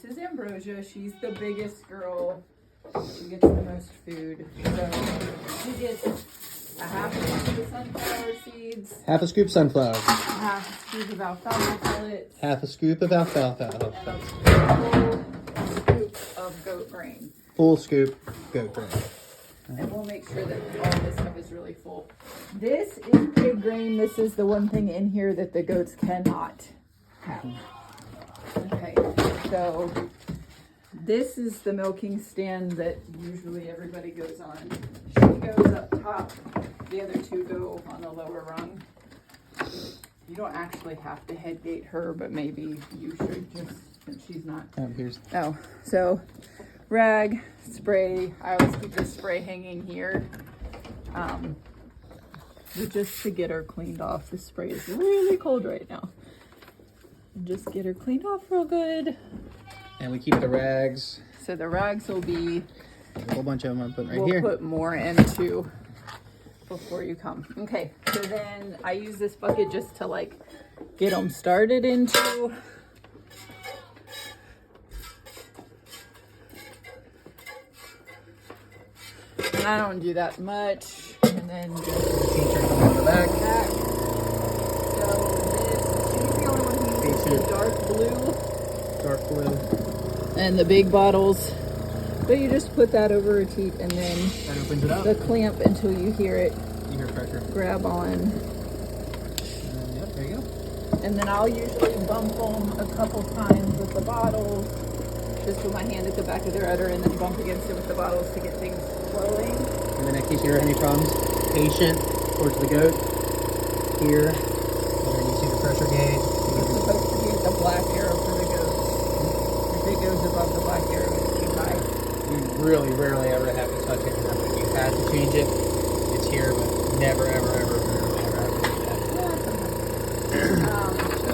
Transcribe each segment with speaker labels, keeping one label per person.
Speaker 1: This is Ambrosia. She's the biggest girl. She gets the most food. So she gets a half a scoop of sunflower seeds.
Speaker 2: Half a scoop sunflower.
Speaker 1: Half a scoop of alfalfa pellets.
Speaker 2: Half a scoop of alfalfa.
Speaker 1: And a full scoop of goat grain.
Speaker 2: Full scoop goat grain.
Speaker 1: And we'll make sure that all this stuff is really full. This is pig grain. This is the one thing in here that the goats cannot have. Okay, so this is the milking stand that usually everybody goes on. She goes up top. The other two go on the lower rung. You don't actually have to head gate her, but maybe you should just, since she's not.
Speaker 2: Here's.
Speaker 1: Oh, so rag, spray. I always keep this spray hanging here. But just to get her cleaned off. This spray is really cold right now. Just get her cleaned off real good.
Speaker 2: And we keep the rags.
Speaker 1: So the rags will be
Speaker 2: A whole bunch of them I'm putting right
Speaker 1: we'll
Speaker 2: here.
Speaker 1: put more into before you come. Okay, so then I use this bucket just to like get them started into. And I don't do that much. And then just
Speaker 2: on the back.
Speaker 1: back. So this, she's the only one who uses the dark blue.
Speaker 2: Dark blue.
Speaker 1: And the big bottles. But you just put that over her teat and then
Speaker 2: That opens it up.
Speaker 1: the clamp until you hear it
Speaker 2: You hear pressure.
Speaker 1: grab on.
Speaker 2: Yep, there you go.
Speaker 1: And then I'll usually bump them a couple times with the bottles. Just with my hand at the back of their udder and then bump against it with the bottles to get things flowing.
Speaker 2: And then in case you hear any problems, patient towards the goat. Here. And then you see the pressure gauge.
Speaker 1: It's supposed to be the black arrow for the goats. If it goes above the black arrow, it's too high.
Speaker 2: You really rarely ever have to touch it. If you had to change it, it's here, but never, ever, ever, rarely ever have to do that.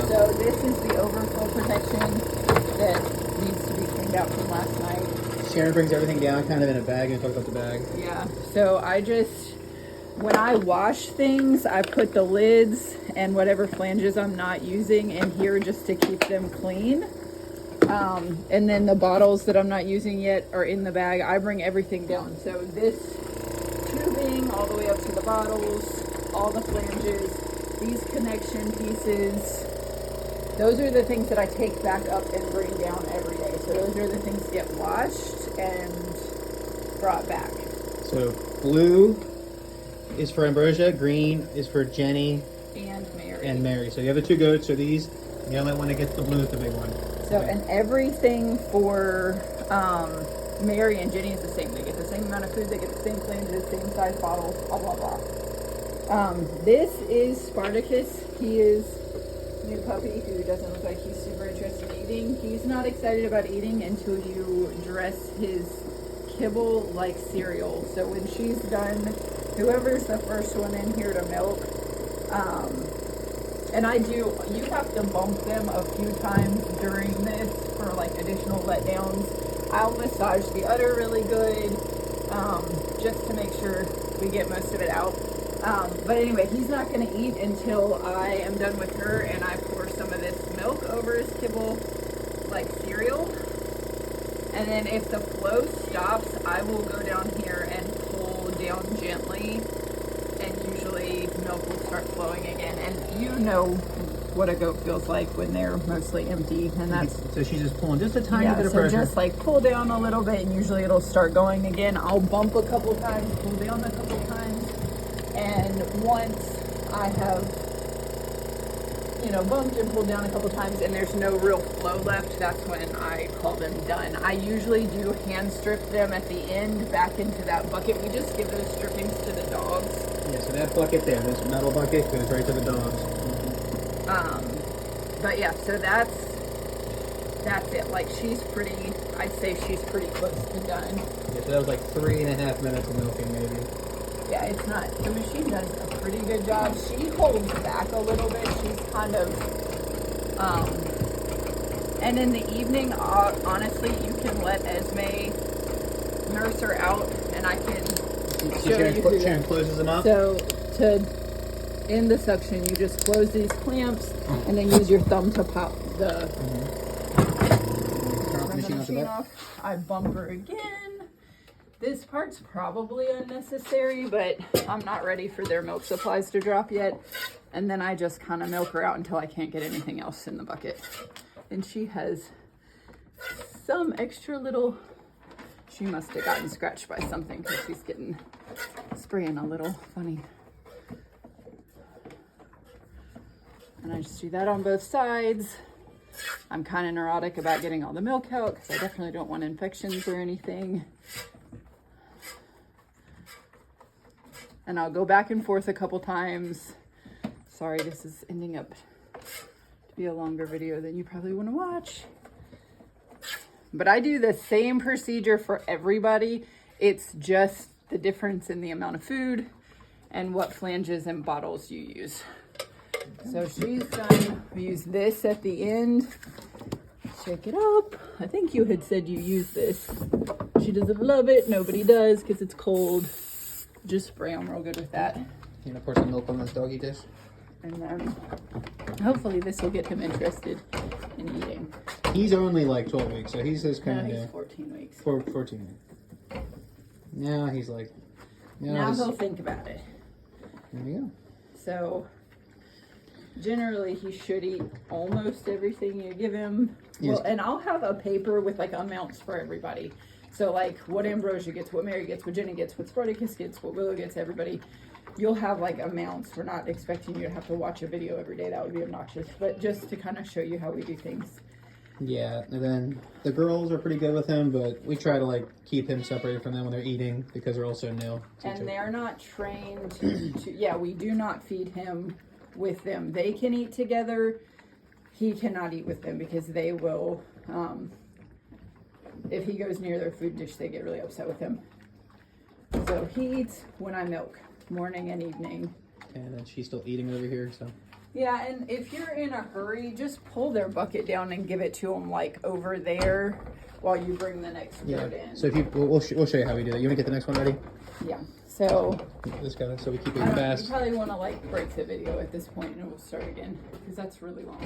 Speaker 1: So this is the overflow protection that needs to be cleaned out from last night.
Speaker 2: Sharon brings everything down kind of in a bag and talk about the bag.
Speaker 1: Yeah, so when I wash things, I put the lids and whatever flanges I'm not using in here just to keep them clean. And then the bottles that I'm not using yet are in the bag. I bring everything down. So this tubing all the way up to the bottles, all the flanges, these connection pieces, those are the things that I take back up and bring down every day. So those are the things that get washed and brought back.
Speaker 2: So blue is for Ambrosia, green is for Jenny
Speaker 1: And Mary.
Speaker 2: So you have the two goats, so these, the only one that gets the blue is the big one.
Speaker 1: So, and everything for Mary and Jenny is the same. They get the same amount of food, they get the same flanges, same size bottles, blah, blah, blah. This is Spartacus. He is a new puppy who doesn't look like he's super interested in eating. He's not excited about eating until you dress his kibble like cereal. So when she's done, whoever's the first one in here to milk, and you have to bump them a few times during this for like additional letdowns. I'll massage the udder really good, just to make sure we get most of it out. But anyway, he's not gonna eat until I am done with her and I pour some of this milk over his kibble like cereal. And then if the flow stops, I will go down here and pull down gently, and usually milk will start flowing again. And you know what a goat feels like when they're mostly empty, and that's
Speaker 2: So she's just pulling just a tiny bit of
Speaker 1: so
Speaker 2: pressure.
Speaker 1: just like pull down a little bit, and usually it'll start going again. I'll bump a couple times, pull down a couple times, and once I have bumped and pulled down a couple times and there's no real flow left, that's when I call them done. I usually do hand strip them at the end back into that bucket. We just give those strippings to the dogs.
Speaker 2: Yeah, so that bucket there, this metal bucket goes right to the dogs.
Speaker 1: But yeah, so that's it. Like I'd say she's pretty close to done.
Speaker 2: Yeah, so that was like 3.5 minutes of milking maybe.
Speaker 1: Yeah, it's not, the machine does a pretty good job. She holds back a little bit. She's kind of, and in the evening, honestly, you can let Esme nurse her out, and I can show you through
Speaker 2: Sharon
Speaker 1: that.
Speaker 2: closes them up.
Speaker 1: So to end the suction, you just close these clamps, and then use your thumb to pop the clean off, I bumper again. This part's probably unnecessary, but I'm not ready for their milk supplies to drop yet. And then I just kind of milk her out until I can't get anything else in the bucket. And she has some extra little, she must have gotten scratched by something because she's getting spraying a little funny. And I just do that on both sides. I'm kind of neurotic about getting all the milk out because I definitely don't want infections or anything. And I'll go back and forth a couple times. Sorry, this is ending up to be a longer video than you probably want to watch. But I do the same procedure for everybody. It's just the difference in the amount of food and what flanges and bottles you use. So she's done. We use this at the end. Shake it up. I think you had said you use this. She doesn't love it. Nobody does because it's cold. Just spray them real good with that.
Speaker 2: You gonna pour some milk on this doggy dish?
Speaker 1: And then hopefully this will get him interested in eating.
Speaker 2: He's only like 12 weeks, so he's just kind of...
Speaker 1: No, he's 14 weeks.
Speaker 2: 14 weeks. Now he's like...
Speaker 1: Now he'll think about it.
Speaker 2: There you go.
Speaker 1: So... generally, he should eat almost everything you give him. Well, and I'll have a paper with like amounts for everybody. So like what Ambrosia gets, what Mary gets, what Jenny gets, what Spartacus gets, what Willow gets, everybody. You'll have like amounts. We're not expecting you to have to watch a video every day. That would be obnoxious. But just to kind of show you how we do things.
Speaker 2: Yeah, and then the girls are pretty good with him, but we try to like keep him separated from them when they're eating because they're also new.
Speaker 1: And they're not trained to, yeah, we do not feed him with them. They can eat together. He cannot eat with them because they will, if he goes near their food dish, they get really upset with him. So he eats when I milk, morning and evening.
Speaker 2: And then she's still eating over here, so.
Speaker 1: Yeah, and if you're in a hurry, just pull their bucket down and give it to them like over there while you bring the next food in.
Speaker 2: So if you, we'll show you how we do that. You want to get the next one ready?
Speaker 1: Yeah. So
Speaker 2: This guy, so we keep it fast.
Speaker 1: You probably want to like break the video at this point and we'll start again because that's really long.